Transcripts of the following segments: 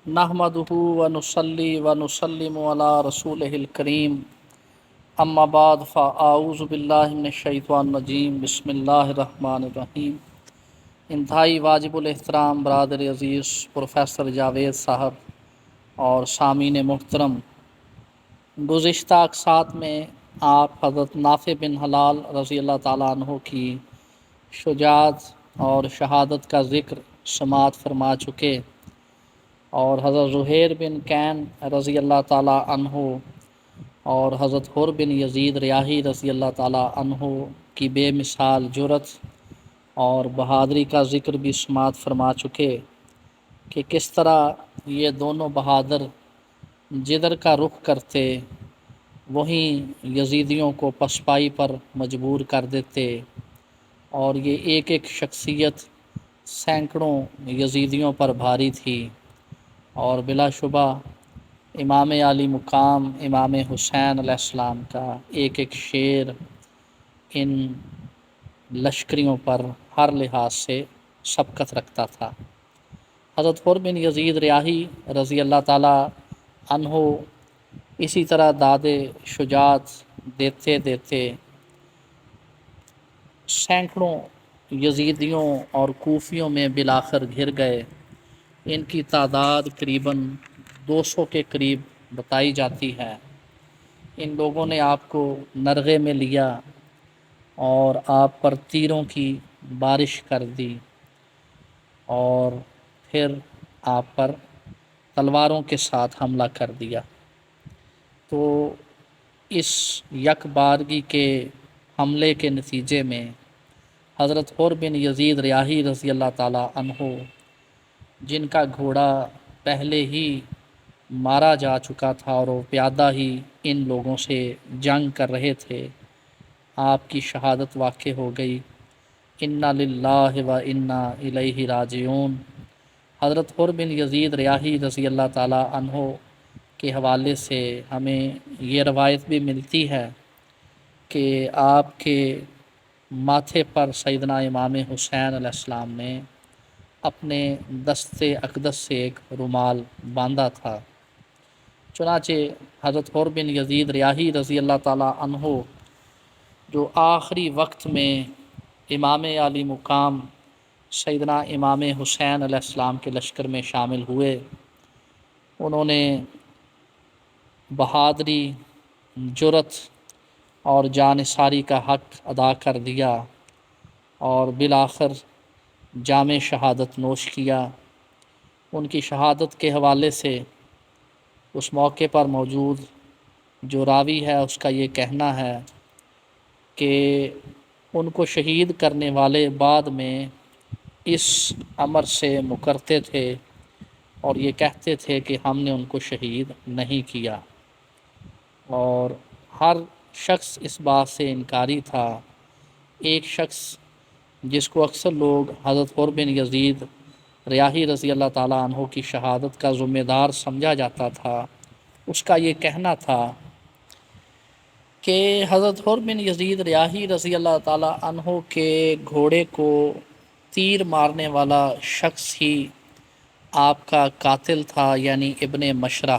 نحمدہ ونصلی ونسلم علی رسولہ الکریم اما بعد فاعوذ باللہ من الشیطان الرجیم بسم اللہ الرحمن الرحیم۔ انتہائی واجب الاحترام برادر عزیز پروفیسر جاوید صاحب اور سامعین محترم، گزشتہ اقساط میں آپ حضرت نافع بن حلال رضی اللہ تعالیٰ عنہ کی شجاعت اور شہادت کا ذکر سماعت فرما چکے، اور حضرت زہیر بن کین رضی اللہ تعالیٰ عنہ اور حضرت حر بن یزید ریاحی رضی اللہ تعالیٰ عنہ کی بے مثال جرأت اور بہادری کا ذکر بھی سماعت فرما چکے کہ کس طرح یہ دونوں بہادر جدھر کا رخ کرتے وہیں یزیدیوں کو پسپائی پر مجبور کر دیتے، اور یہ ایک ایک شخصیت سینکڑوں یزیدیوں پر بھاری تھی، اور بلا شبہ امام عالی مقام امام حسین علیہ السلام کا ایک ایک شعر ان لشکریوں پر ہر لحاظ سے سبقت رکھتا تھا۔ حضرت حر بن یزید ریاحی رضی اللہ تعالیٰ عنہ اسی طرح داد شجاعت دیتے دیتے سینکڑوں یزیدیوں اور کوفیوں میں بالآخر گھر گئے۔ ان کی تعداد قریباً 200 کے قریب بتائی جاتی ہے۔ ان لوگوں نے آپ کو نرغے میں لیا اور آپ پر تیروں کی بارش کر دی، اور پھر آپ پر تلواروں کے ساتھ حملہ کر دیا۔ تو اس یک بارگی کے حملے کے نتیجے میں حضرت حر بن یزید ریاحی رضی اللہ تعالیٰ عنہ، جن کا گھوڑا پہلے ہی مارا جا چکا تھا اور وہ پیادہ ہی ان لوگوں سے جنگ کر رہے تھے، آپ کی شہادت واقع ہو گئی۔ انا للہ و انا الیہ راجعون۔ حضرت حر بن یزید ریاحی رضی اللہ تعالیٰ عنہ کے حوالے سے ہمیں یہ روایت بھی ملتی ہے کہ آپ کے ماتھے پر سیدنا امام حسین علیہ السلام نے اپنے دست اقدس سے ایک رومال باندھا تھا۔ چنانچہ حضرت حر بن یزید ریاحی رضی اللہ تعالیٰ عنہ جو آخری وقت میں امام عالی مقام سیدنا امام حسین علیہ السلام کے لشکر میں شامل ہوئے، انہوں نے بہادری، جرأت اور جانثاری کا حق ادا کر دیا اور بالآخر جام شہادت نوش کیا۔ ان کی شہادت کے حوالے سے اس موقع پر موجود جو راوی ہے اس کا یہ کہنا ہے کہ ان کو شہید کرنے والے بعد میں اس امر سے مکرتے تھے اور یہ کہتے تھے کہ ہم نے ان کو شہید نہیں کیا، اور ہر شخص اس بات سے انکاری تھا۔ ایک شخص جس کو اکثر لوگ حضرت حر بن یزید ریاحی رضی اللہ تعالیٰ عنہ کی شہادت کا ذمہ دار سمجھا جاتا تھا، اس کا یہ کہنا تھا کہ حضرت حر بن یزید ریاحی رضی اللہ تعالیٰ عنہ کے گھوڑے کو تیر مارنے والا شخص ہی آپ کا قاتل تھا، یعنی ابن مشرہ۔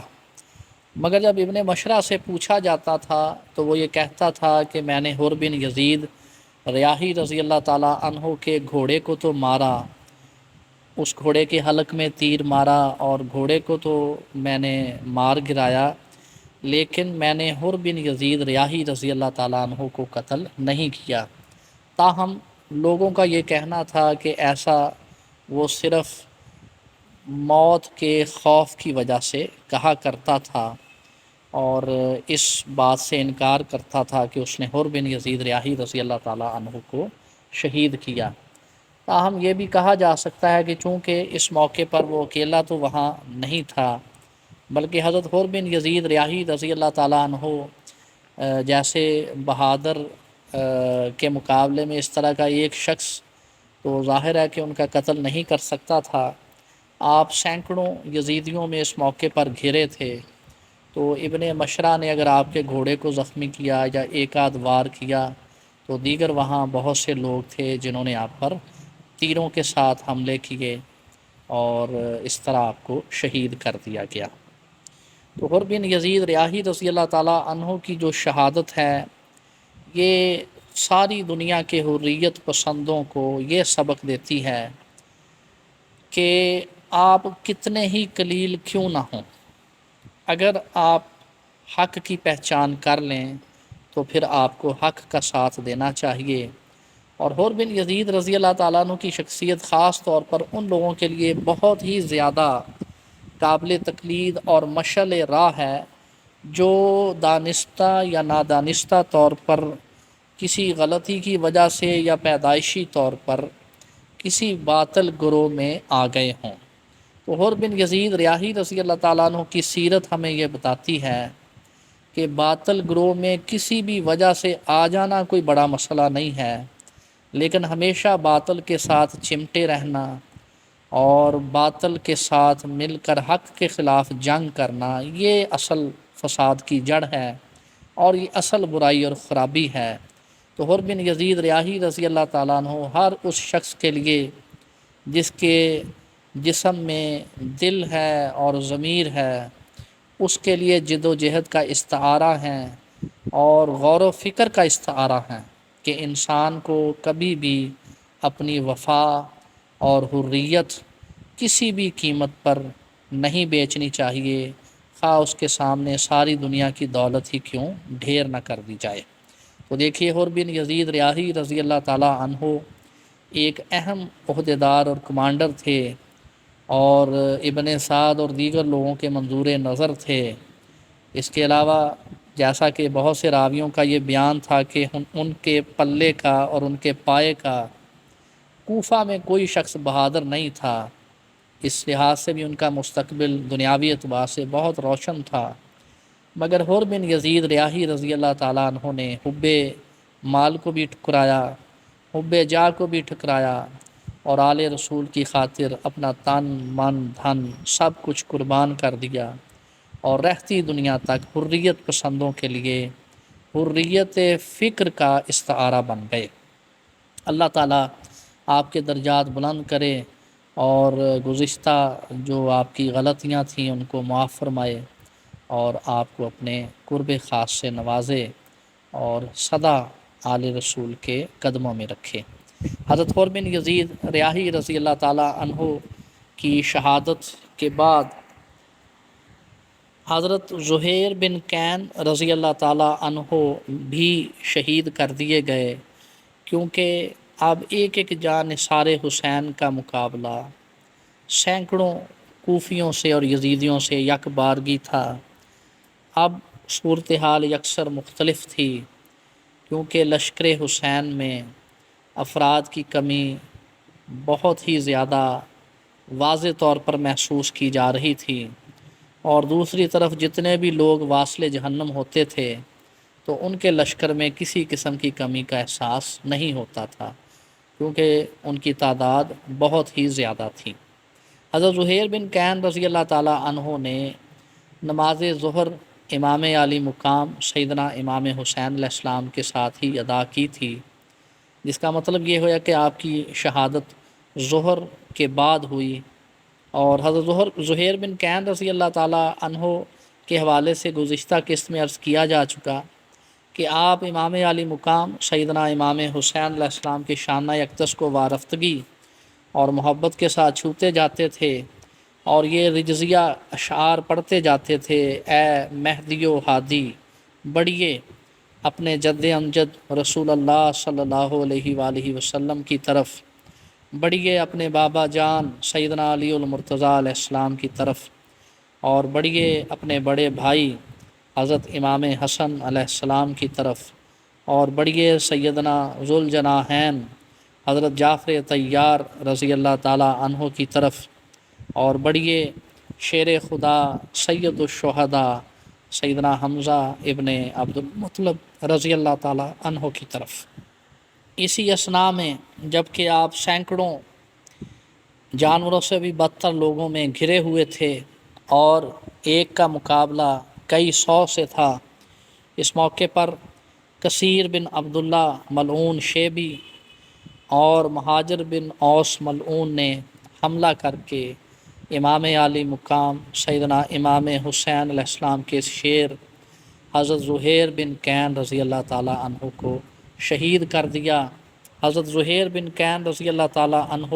مگر جب ابن مشرہ سے پوچھا جاتا تھا تو وہ یہ کہتا تھا کہ میں نے حر بن یزید ریاحی رضی اللہ تعالیٰ عنہ کے گھوڑے کو تو مارا، اس گھوڑے کے حلق میں تیر مارا اور گھوڑے کو تو میں نے مار گرایا، لیکن میں نے حر بن یزید ریاحی رضی اللہ تعالیٰ عنہ کو قتل نہیں کیا۔ تاہم لوگوں کا یہ کہنا تھا کہ ایسا وہ صرف موت کے خوف کی وجہ سے کہا کرتا تھا، اور اس بات سے انکار کرتا تھا کہ اس نے حر بن یزید ریاحی رضی اللہ تعالیٰ عنہ کو شہید کیا۔ تاہم یہ بھی کہا جا سکتا ہے کہ چونکہ اس موقع پر وہ اکیلا تو وہاں نہیں تھا، بلکہ حضرت حر بن یزید ریاحی رضی اللہ تعالیٰ عنہ جیسے بہادر کے مقابلے میں اس طرح کا ایک شخص تو ظاہر ہے کہ ان کا قتل نہیں کر سکتا تھا۔ آپ سینکڑوں یزیدیوں میں اس موقع پر گھرے تھے، تو ابن مشرہ نے اگر آپ کے گھوڑے کو زخمی کیا یا ایک آدھ وار کیا تو دیگر وہاں بہت سے لوگ تھے جنہوں نے آپ پر تیروں کے ساتھ حملے کیے۔ اور اس طرح آپ کو شہید کر دیا گیا۔ تو حر بن یزید ریاحی رضی اللہ تعالیٰ عنہ کی جو شہادت ہے یہ ساری دنیا کے حریت پسندوں کو یہ سبق دیتی ہے کہ آپ کتنے ہی قلیل کیوں نہ ہوں، اگر آپ حق کی پہچان کر لیں تو پھر آپ کو حق کا ساتھ دینا چاہیے۔ اور حر بن یزید رضی اللہ تعالیٰ عنہ کی شخصیت خاص طور پر ان لوگوں کے لیے بہت ہی زیادہ قابل تقلید اور مشعل راہ ہے جو دانستہ یا نادانستہ طور پر کسی غلطی کی وجہ سے یا پیدائشی طور پر کسی باطل گروہ میں آ گئے ہوں۔ تو حر بن یزید ریاحی رضی اللہ تعالیٰ عنہ کی سیرت ہمیں یہ بتاتی ہے کہ باطل گروہ میں کسی بھی وجہ سے آ جانا کوئی بڑا مسئلہ نہیں ہے، لیکن ہمیشہ باطل کے ساتھ چمٹے رہنا اور باطل کے ساتھ مل کر حق کے خلاف جنگ کرنا یہ اصل فساد کی جڑ ہے اور یہ اصل برائی اور خرابی ہے۔ تو حر بن یزید ریاحی رضی اللہ تعالیٰ عنہ ہر اس شخص کے لیے جس کے جسم میں دل ہے اور ضمیر ہے اس کے لیے جد و جہد کا استعارہ ہیں اور غور و فکر کا استعارہ ہیں کہ انسان کو کبھی بھی اپنی وفا اور حریت کسی بھی قیمت پر نہیں بیچنی چاہیے، خواہ اس کے سامنے ساری دنیا کی دولت ہی کیوں ڈھیر نہ کر دی جائے۔ تو دیکھیے حر بن یزید ریاحی رضی اللہ تعالیٰ عنہ ایک اہم عہدیدار اور کمانڈر تھے اور ابن سعد اور دیگر لوگوں کے منظور نظر تھے۔ اس کے علاوہ جیسا کہ بہت سے راویوں کا یہ بیان تھا کہ ان کے پلے کا اور ان کے پائے کا کوفہ میں کوئی شخص بہادر نہیں تھا، اس لحاظ سے بھی ان کا مستقبل دنیاوی اعتبار سے بہت روشن تھا، مگر حر بن یزید ریاحی رضی اللہ تعالیٰ عنہ نے حب مال کو بھی ٹھکرایا، حب جاہ کو بھی ٹھکرایا اور آل رسول کی خاطر اپنا تن من دھن سب کچھ قربان کر دیا اور رہتی دنیا تک حریت پسندوں کے لیے حریت فکر کا استعارہ بن گئے۔ اللہ تعالیٰ آپ کے درجات بلند کرے اور گزشتہ جو آپ کی غلطیاں تھیں ان کو معاف فرمائے اور آپ کو اپنے قرب خاص سے نوازے اور سدا آل رسول کے قدموں میں رکھے۔ حضرت حر بن یزید ریاحی رضی اللہ تعالیٰ عنہ کی شہادت کے بعد حضرت زہیر بن کین رضی اللہ تعالیٰ عنہ بھی شہید کر دیے گئے، کیونکہ اب ایک ایک جان نثار حسین کا مقابلہ سینکڑوں کوفیوں سے اور یزیدیوں سے یک بارگی تھا۔ اب صورتحال یکسر مختلف تھی، کیونکہ لشکر حسین میں افراد کی کمی بہت ہی زیادہ واضح طور پر محسوس کی جا رہی تھی، اور دوسری طرف جتنے بھی لوگ واصل جہنم ہوتے تھے تو ان کے لشکر میں کسی قسم کی کمی کا احساس نہیں ہوتا تھا، کیونکہ ان کی تعداد بہت ہی زیادہ تھی۔ حضرت زہیر بن کین رضی اللہ تعالیٰ عنہ نے نماز ظہر امام علی مقام سیدنا امام حسین علیہ السلام کے ساتھ ہی ادا کی تھی، جس کا مطلب یہ ہوا کہ آپ کی شہادت ظہر کے بعد ہوئی۔ اور حضرت زہیر بن کین رضی اللہ تعالیٰ عنہ کے حوالے سے گزشتہ قسط میں عرض کیا جا چکا کہ آپ امام علی مقام سیدنا امام حسین علیہ السلام کی شانہ اقدس کو وارفتگی اور محبت کے ساتھ چھوتے جاتے تھے اور یہ رجزیہ اشعار پڑھتے جاتے تھے: اے مہدی و ہادی بڑھیے اپنے جد امجد رسول اللہ صلی اللہ علیہ وآلہ وسلم کی طرف، بڑھیے اپنے بابا جان سیدنا علی المرتضیٰ علیہ السلام کی طرف، اور بڑھیے اپنے بڑے بھائی حضرت امام حسن علیہ السلام کی طرف، اور بڑھیے سیدنا ذوالجناحین حضرت جعفر طیار رضی اللہ تعالیٰ عنہ کی طرف، اور بڑھیے شیر خدا سید الشہداء سیدنا حمزہ ابن عبد المطلب رضی اللہ تعالیٰ عنہ کی طرف۔ اسی اثناء میں جب کہ آپ سینکڑوں جانوروں سے بھی بدتر لوگوں میں گھرے ہوئے تھے اور ایک کا مقابلہ کئی سو سے تھا، اس موقع پر کثیر بن عبداللہ ملعون شیبی اور مہاجر بن اوس ملعون نے حملہ کر کے امام عالی مقام سیدنا امام حسین علیہ السلام کے شیر حضرت زہیر بن کین رضی اللہ تعالیٰ عنہ کو شہید کر دیا۔ حضرت زہیر بن کین رضی اللہ تعالیٰ عنہ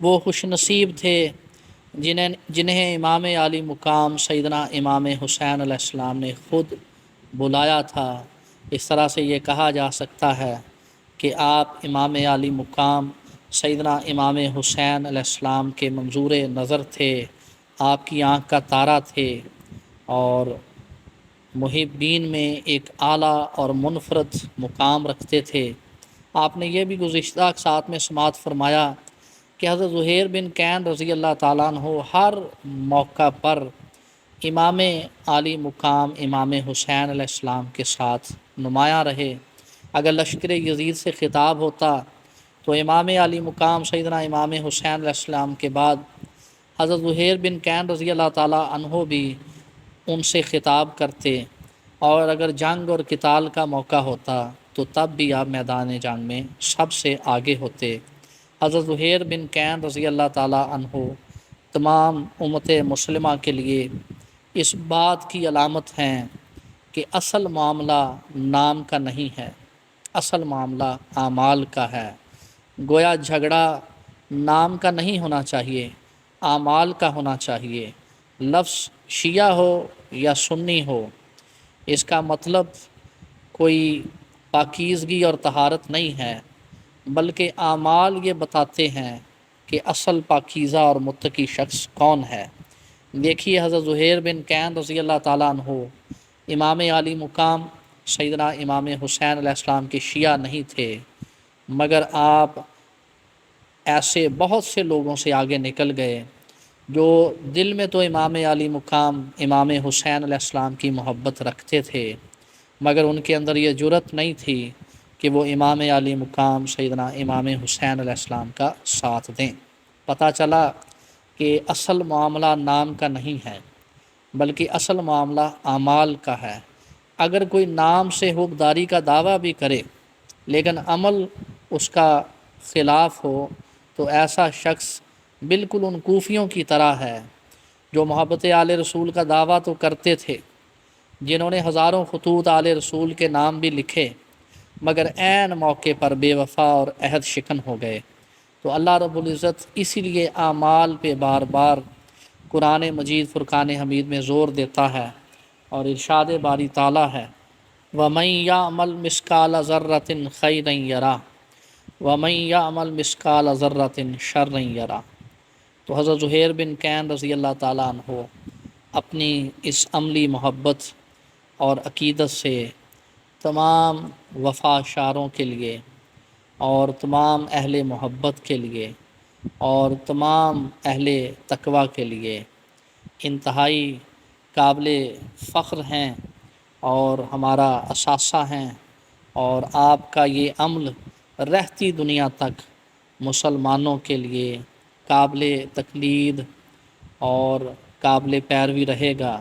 وہ خوش نصیب تھے جنہیں امام عالی مقام سیدنا امام حسین علیہ السلام نے خود بلایا تھا۔ اس طرح سے یہ کہا جا سکتا ہے کہ آپ امام عالی مقام سیدنا امام حسین علیہ السلام کے منظور نظر تھے، آپ کی آنکھ کا تارا تھے، اور محبین میں ایک اعلیٰ اور منفرد مقام رکھتے تھے۔ آپ نے یہ بھی گزشتہ ساتھ میں سماعت فرمایا کہ حضرت زہیر بن کین رضی اللہ تعالیٰ عنہ ہر موقع پر امام عالی مقام امام حسین علیہ السلام کے ساتھ نمایاں رہے۔ اگر لشکر یزید سے خطاب ہوتا تو امام عالی مقام سیدنا امام حسین علیہ السلام کے بعد حضرت زہیر بن کین رضی اللہ تعالیٰ عنہ بھی ان سے خطاب کرتے، اور اگر جنگ اور قتال کا موقع ہوتا تو تب بھی آپ میدان جنگ میں سب سے آگے ہوتے۔ حضرت زہیر بن کین رضی اللہ تعالیٰ عنہ تمام امت مسلمہ کے لیے اس بات کی علامت ہیں کہ اصل معاملہ نام کا نہیں ہے، اصل معاملہ اعمال کا ہے۔ گویا جھگڑا نام کا نہیں ہونا چاہیے، اعمال کا ہونا چاہیے۔ لفظ شیعہ ہو یا سنی ہو، اس کا مطلب کوئی پاکیزگی اور طہارت نہیں ہے، بلکہ اعمال یہ بتاتے ہیں کہ اصل پاکیزہ اور متقی شخص کون ہے۔ دیکھیے حضرت زہیر بن کین رضی اللہ تعالیٰ عنہ امام عالی مقام سیدنا امام حسین علیہ السلام کے شیعہ نہیں تھے، مگر آپ ایسے بہت سے لوگوں سے آگے نکل گئے جو دل میں تو امام عالی مقام امام حسین علیہ السلام کی محبت رکھتے تھے، مگر ان کے اندر یہ جرأت نہیں تھی کہ وہ امام عالی مقام سیدنا امام حسین علیہ السلام کا ساتھ دیں۔ پتہ چلا کہ اصل معاملہ نام کا نہیں ہے، بلکہ اصل معاملہ اعمال کا ہے۔ اگر کوئی نام سے حقداری کا دعویٰ بھی کرے لیکن عمل اس کا خلاف ہو تو ایسا شخص بالکل ان کوفیوں کی طرح ہے جو محبت آل رسول کا دعویٰ تو کرتے تھے، جنہوں نے ہزاروں خطوط آل رسول کے نام بھی لکھے، مگر عین موقع پر بے وفا اور عہد شکن ہو گئے۔ تو اللہ رب العزت اسی لیے اعمال پہ بار بار قرآن مجید فرقان حمید میں زور دیتا ہے، اور ارشاد باری تعالیٰ ہے وَمَن يَعْمَلْ مِثْقَالَ ذَرَّةٍ خَيْرًا يَرَهُ وَمَن يَعْمَلْ مِثْقَالَ ذَرَّةٍ شَرًّا يَرَهُ۔ تو حضرت زہیر بن کین رضی اللہ تعالیٰ عنہ اپنی اس عملی محبت اور عقیدت سے تمام وفا شاروں کے لیے اور تمام اہل محبت کے لیے اور تمام اہل تقوی کے لیے انتہائی قابل فخر ہیں اور ہمارا اثاثہ ہیں، اور آپ کا یہ عمل رہتی دنیا تک مسلمانوں کے لیے قابل تقلید اور قابل پیروی رہے گا،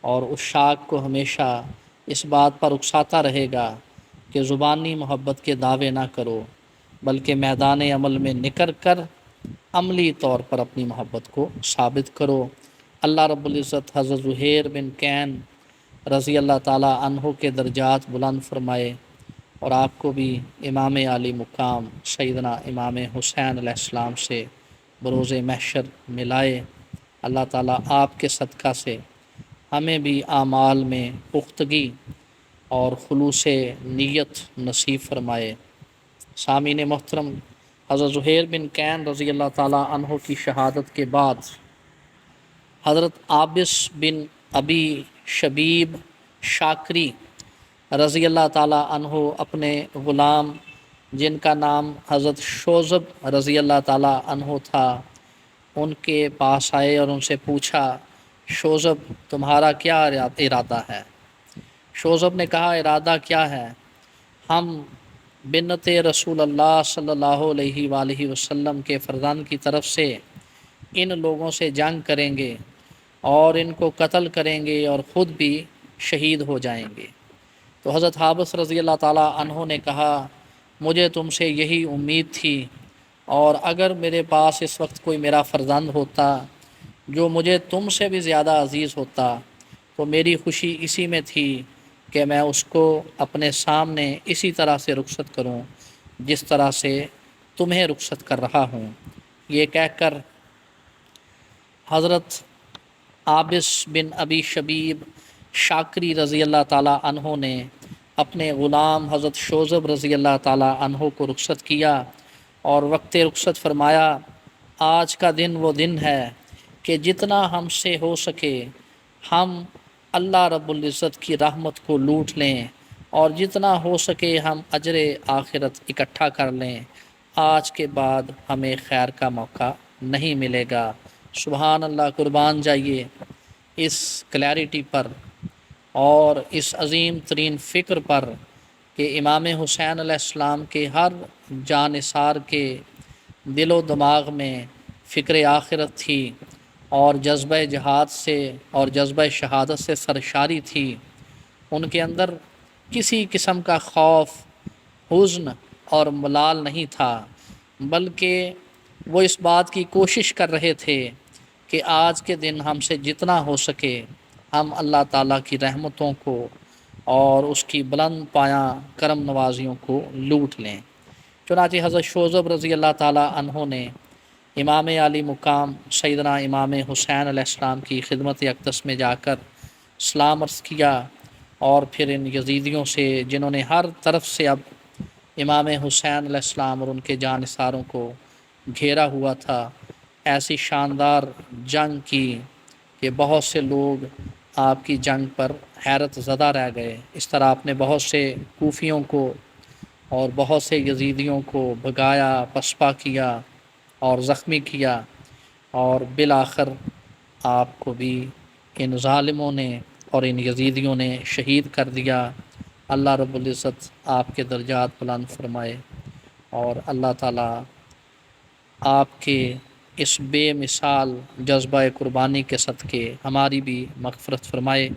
اور عشاق کو ہمیشہ اس بات پر اکساتا رہے گا کہ زبانی محبت کے دعوے نہ کرو، بلکہ میدان عمل میں نکل کر عملی طور پر اپنی محبت کو ثابت کرو۔ اللہ رب العزت حضرت زہیر بن کین رضی اللہ تعالیٰ عنہ کے درجات بلند فرمائے، اور آپ کو بھی امام عالی مقام سیدنا امام حسین علیہ السلام سے بروز محشر ملائے۔ اللہ تعالیٰ آپ کے صدقہ سے ہمیں بھی اعمال میں پختگی اور خلوص نیت نصیب فرمائے۔ سامعین محترم، حضرت زہیر بن کین رضی اللہ تعالیٰ عنہ کی شہادت کے بعد حضرت عابس بن ابی شبیب شاکری رضی اللہ تعالیٰ عنہ اپنے غلام جن کا نام حضرت شوذب رضی اللہ تعالیٰ عنہ تھا ان کے پاس آئے اور ان سے پوچھا، شوذب تمہارا کیا ارادہ ہے؟ شوذب نے کہا، ارادہ کیا ہے؟ ہم بنت رسول اللہ صلی اللہ علیہ وآلہ وسلم کے فرزند کی طرف سے ان لوگوں سے جنگ کریں گے اور ان کو قتل کریں گے اور خود بھی شہید ہو جائیں گے۔ تو حضرت عابس رضی اللہ تعالیٰ عنہ نے کہا، مجھے تم سے یہی امید تھی، اور اگر میرے پاس اس وقت کوئی میرا فرزند ہوتا جو مجھے تم سے بھی زیادہ عزیز ہوتا تو میری خوشی اسی میں تھی کہ میں اس کو اپنے سامنے اسی طرح سے رخصت کروں جس طرح سے تمہیں رخصت کر رہا ہوں۔ یہ کہہ کر حضرت عابس بن ابی شبیب شاکری رضی اللہ تعالیٰ عنہ نے اپنے غلام حضرت شوذب رضی اللہ تعالیٰ عنہ کو رخصت کیا اور وقت رخصت فرمایا، آج کا دن وہ دن ہے کہ جتنا ہم سے ہو سکے ہم اللہ رب العزت کی رحمت کو لوٹ لیں اور جتنا ہو سکے ہم اجر آخرت اکٹھا کر لیں، آج کے بعد ہمیں خیر کا موقع نہیں ملے گا۔ سبحان اللہ، قربان جائیے اس کلیئرٹی پر اور اس عظیم ترین فکر پر کہ امام حسین علیہ السلام کے ہر جانثار کے دل و دماغ میں فکر آخرت تھی اور جذبہ جہاد سے اور جذبہ شہادت سے سرشاری تھی۔ ان کے اندر کسی قسم کا خوف، حزن اور ملال نہیں تھا، بلکہ وہ اس بات کی کوشش کر رہے تھے کہ آج کے دن ہم سے جتنا ہو سکے ہم اللہ تعالیٰ کی رحمتوں کو اور اس کی بلند پایہ کرم نوازیوں کو لوٹ لیں۔ چنانچہ حضرت شوذب رضی اللہ تعالیٰ عنہ نے امام علی مقام سیدنا امام حسین علیہ السلام کی خدمت اقدس میں جا کر سلام عرض کیا اور پھر ان یزیدیوں سے جنہوں نے ہر طرف سے اب امام حسین علیہ السلام اور ان کے جانثاروں کو گھیرا ہوا تھا، ایسی شاندار جنگ کی کہ بہت سے لوگ آپ کی جنگ پر حیرت زدہ رہ گئے۔ اس طرح آپ نے بہت سے کوفیوں کو اور بہت سے یزیدیوں کو بھگایا، پسپا کیا اور زخمی کیا، اور بالآخر آپ کو بھی ان ظالموں نے اور ان یزیدیوں نے شہید کر دیا۔ اللہ رب العزت آپ کے درجات بلند فرمائے اور اللہ تعالیٰ آپ کے اس بے مثال جذبہ قربانی کے صدقے ہماری بھی مغفرت فرمائے۔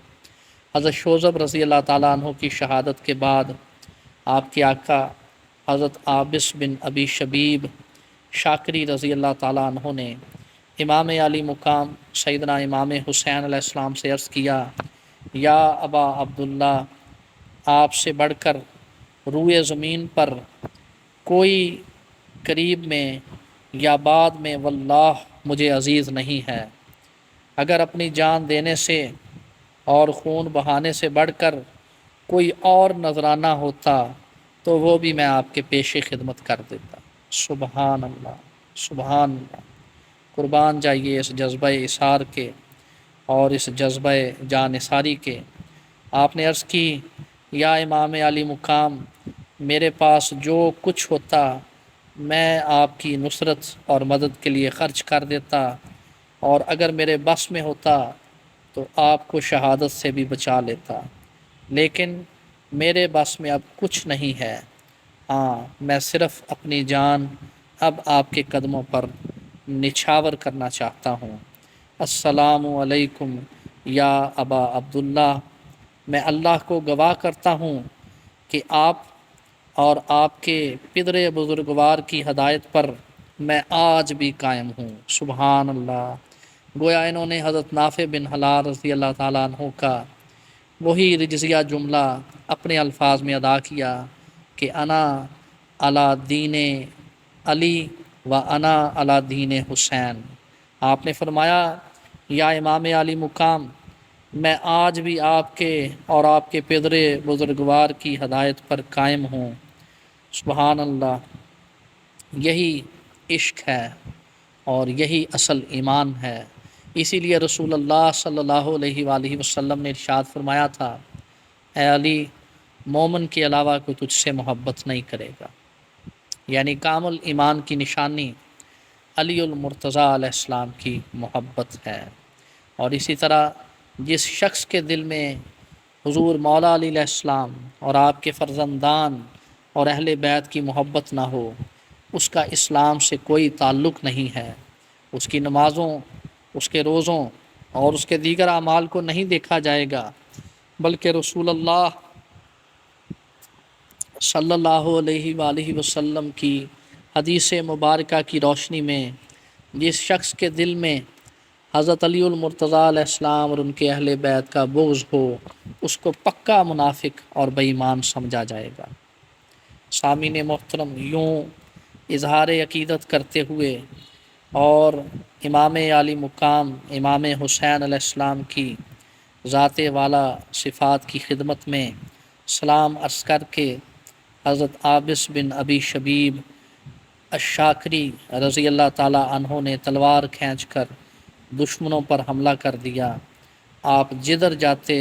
حضرت شوذب رضی اللہ تعالیٰ عنہ کی شہادت کے بعد آپ کے آقا حضرت عابس بن ابی شبیب شاکری رضی اللہ تعالیٰ عنہ نے امام علی مقام سیدنا امام حسین علیہ السلام سے عرض کیا، یا ابا عبداللہ، آپ سے بڑھ کر روئے زمین پر کوئی قریب میں یا بعد میں واللہ مجھے عزیز نہیں ہے۔ اگر اپنی جان دینے سے اور خون بہانے سے بڑھ کر کوئی اور نذرانہ ہوتا تو وہ بھی میں آپ کے پیش خدمت کر دیتا۔ سبحان اللہ، سبحان اللہ، قربان جائیے اس جذبہ اثار کے اور اس جذبہ جانثاری کے۔ آپ نے عرض کی، یا امام علی مقام، میرے پاس جو کچھ ہوتا میں آپ کی نصرت اور مدد کے لیے خرچ کر دیتا، اور اگر میرے بس میں ہوتا تو آپ کو شہادت سے بھی بچا لیتا، لیکن میرے بس میں اب کچھ نہیں ہے۔ ہاں، میں صرف اپنی جان اب آپ کے قدموں پر نچھاور کرنا چاہتا ہوں۔ السلام علیکم یا ابا عبداللہ، میں اللہ کو گواہ کرتا ہوں کہ آپ اور آپ کے پدر بزرگوار کی ہدایت پر میں آج بھی قائم ہوں۔ سبحان اللہ، گویا انہوں نے حضرت نافع بن حلال رضی اللہ تعالیٰ عنہ کا وہی رجزیہ جملہ اپنے الفاظ میں ادا کیا کہ انا علی دین علی و انا علی دین حسین۔ آپ نے فرمایا، یا امام علی مقام، میں آج بھی آپ کے اور آپ کے پدر بزرگوار کی ہدایت پر قائم ہوں۔ سبحان اللہ، یہی عشق ہے اور یہی اصل ایمان ہے۔ اسی لیے رسول اللہ صلی اللہ علیہ وآلہ وسلم نے ارشاد فرمایا تھا، اے علی، مومن کے علاوہ کوئی تجھ سے محبت نہیں کرے گا۔ یعنی کامل ایمان کی نشانی علی المرتضیٰ علیہ السلام کی محبت ہے۔ اور اسی طرح جس شخص کے دل میں حضور مولا علی علیہ السلام اور آپ کے فرزندان اور اہل بیت کی محبت نہ ہو، اس کا اسلام سے کوئی تعلق نہیں ہے۔ اس کی نمازوں، اس کے روزوں اور اس کے دیگر اعمال کو نہیں دیکھا جائے گا، بلکہ رسول اللہ صلی اللہ علیہ وآلہ وسلم کی حدیث مبارکہ کی روشنی میں جس شخص کے دل میں حضرت علی المرتضیٰ علیہ السلام اور ان کے اہل بیت کا بغض ہو، اس کو پکا منافق اور بے ایمان سمجھا جائے گا۔ سامعین محترم، یوں اظہار عقیدت کرتے ہوئے اور امام عالی مقام امام حسین علیہ السلام کی ذات والا صفات کی خدمت میں سلام عرض کر کے حضرت عابس بن ابی شبیب الشاکری رضی اللہ تعالیٰ عنہ نے تلوار کھینچ کر دشمنوں پر حملہ کر دیا۔ آپ جدھر جاتے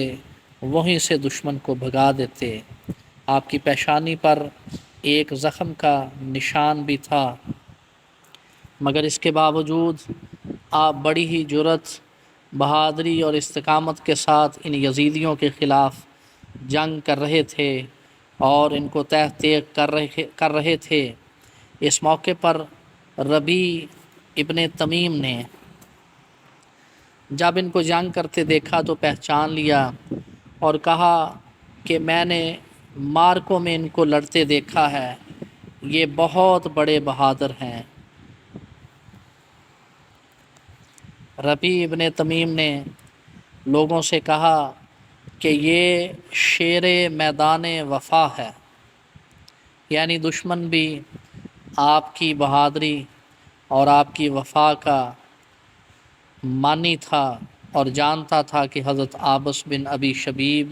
وہیں سے دشمن کو بھگا دیتے۔ آپ کی پیشانی پر ایک زخم کا نشان بھی تھا، مگر اس کے باوجود آپ بڑی ہی جرأت، بہادری اور استقامت کے ساتھ ان یزیدیوں کے خلاف جنگ کر رہے تھے اور ان کو تہ تیغ کر رہے تھے۔ اس موقع پر ربیع ابن تمیم نے جب ان کو جنگ کرتے دیکھا تو پہچان لیا اور کہا کہ میں نے مارکوں میں ان کو لڑتے دیکھا ہے، یہ بہت بڑے بہادر ہیں۔ ربیع ابن تمیم نے لوگوں سے کہا کہ یہ شیر میدان وفا ہے، یعنی دشمن بھی آپ کی بہادری اور آپ کی وفا کا مانی تھا اور جانتا تھا کہ حضرت عابس بن ابی شبیب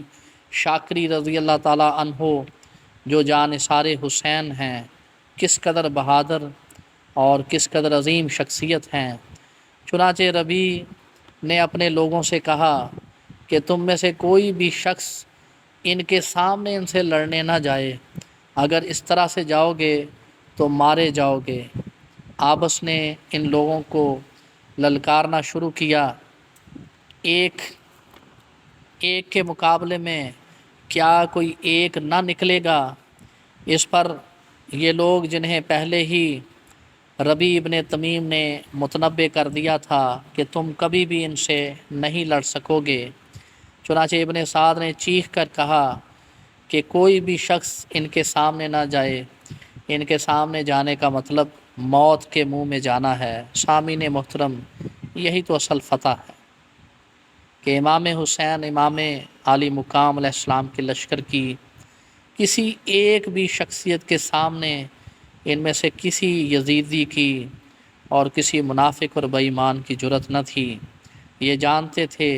شاکری رضی اللہ تعالیٰ عنہ جو جانثار حسین ہیں کس قدر بہادر اور کس قدر عظیم شخصیت ہیں۔ چنانچہ ربیع نے اپنے لوگوں سے کہا کہ تم میں سے کوئی بھی شخص ان کے سامنے ان سے لڑنے نہ جائے، اگر اس طرح سے جاؤ گے تو مارے جاؤ گے۔ عابس نے ان لوگوں کو للکارنا شروع کیا، ایک کے مقابلے میں کیا کوئی ایک نہ نکلے گا؟ اس پر یہ لوگ جنہیں پہلے ہی ربیع ابن تمیم نے متنبع کر دیا تھا کہ تم کبھی بھی ان سے نہیں لڑ سکو گے، چنانچہ ابن سعد نے چیخ کر کہا کہ کوئی بھی شخص ان کے سامنے نہ جائے، ان کے سامنے جانے کا مطلب موت کے منہ میں جانا ہے۔ سامعین محترم، یہی تو اصل فتح ہے کہ امام حسین امام عالی مقام علیہ السلام کے لشکر کی کسی ایک بھی شخصیت کے سامنے ان میں سے کسی یزیدی کی اور کسی منافق اور بے ایمان کی جرأت نہ تھی۔ یہ جانتے تھے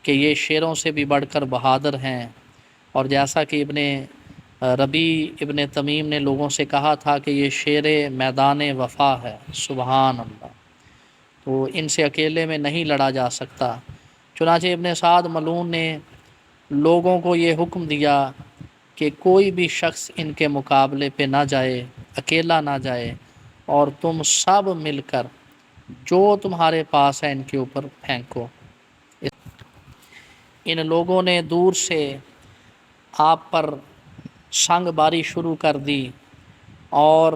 کہ یہ شیروں سے بھی بڑھ کر بہادر ہیں، اور جیسا کہ ربیع ابن تمیم نے لوگوں سے کہا تھا کہ یہ شیر میدان وفا ہے، سبحان اللہ، تو ان سے اکیلے میں نہیں لڑا جا سکتا۔ چنانچہ ابن سعد ملعون نے لوگوں کو یہ حکم دیا کہ کوئی بھی شخص ان کے مقابلے پہ نہ جائے، اکیلا نہ جائے، اور تم سب مل کر جو تمہارے پاس ہے ان کے اوپر پھینکو۔ ان لوگوں نے دور سے آپ پر سنگ باری شروع کر دی، اور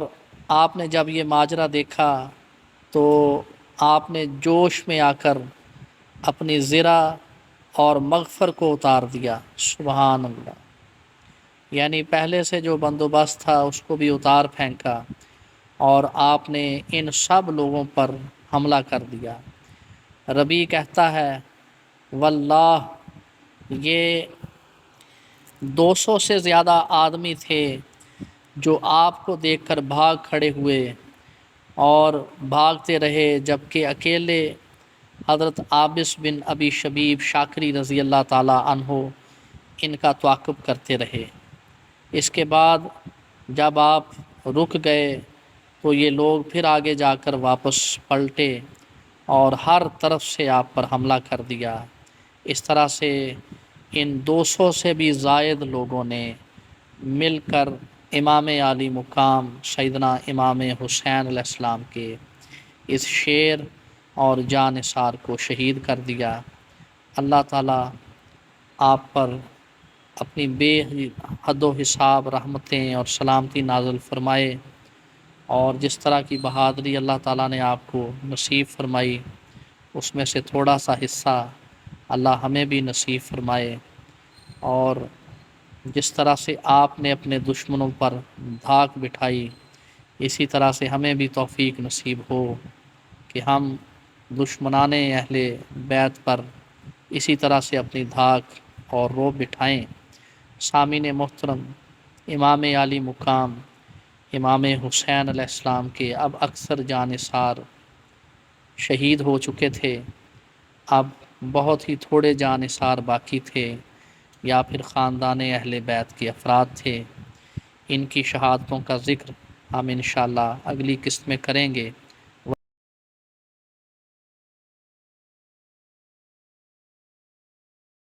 آپ نے جب یہ ماجرا دیکھا تو آپ نے جوش میں آ کر اپنی زرہ اور مغفر کو اتار دیا، سبحان اللہ، یعنی پہلے سے جو بندوبست تھا اس کو بھی اتار پھینکا اور آپ نے ان سب لوگوں پر حملہ کر دیا۔ ربیع کہتا ہے واللہ یہ 200 سے زیادہ آدمی تھے جو آپ کو دیکھ کر بھاگ کھڑے ہوئے اور بھاگتے رہے، جبکہ اکیلے حضرت عابس بن ابی شبیب شاکری رضی اللہ تعالیٰ عنہ ان کا تعاقب کرتے رہے۔ اس کے بعد جب آپ رک گئے تو یہ لوگ پھر آگے جا کر واپس پلٹے اور ہر طرف سے آپ پر حملہ کر دیا۔ اس طرح سے ان 200 سے بھی زائد لوگوں نے مل کر امام عالی مقام سیدنا امام حسین علیہ السلام کے اس شیر اور جانثار کو شہید کر دیا۔ اللہ تعالیٰ آپ پر اپنی بے حد و حساب رحمتیں اور سلامتی نازل فرمائے، اور جس طرح کی بہادری اللہ تعالیٰ نے آپ کو نصیب فرمائی اس میں سے تھوڑا سا حصہ اللہ ہمیں بھی نصیب فرمائے، اور جس طرح سے آپ نے اپنے دشمنوں پر دھاک بٹھائی اسی طرح سے ہمیں بھی توفیق نصیب ہو کہ ہم دشمنان اہل بیت پر اسی طرح سے اپنی دھاک اور روب بٹھائیں۔ سامعین محترم، امام عالی مقام امام حسین علیہ السلام کے اب اکثر جانثار شہید ہو چکے تھے، اب بہت ہی تھوڑے جانثار باقی تھے، یا پھر خاندان اہل بیت کے افراد تھے۔ ان کی شہادتوں کا ذکر ہم انشاءاللہ اگلی قسط میں کریں گے۔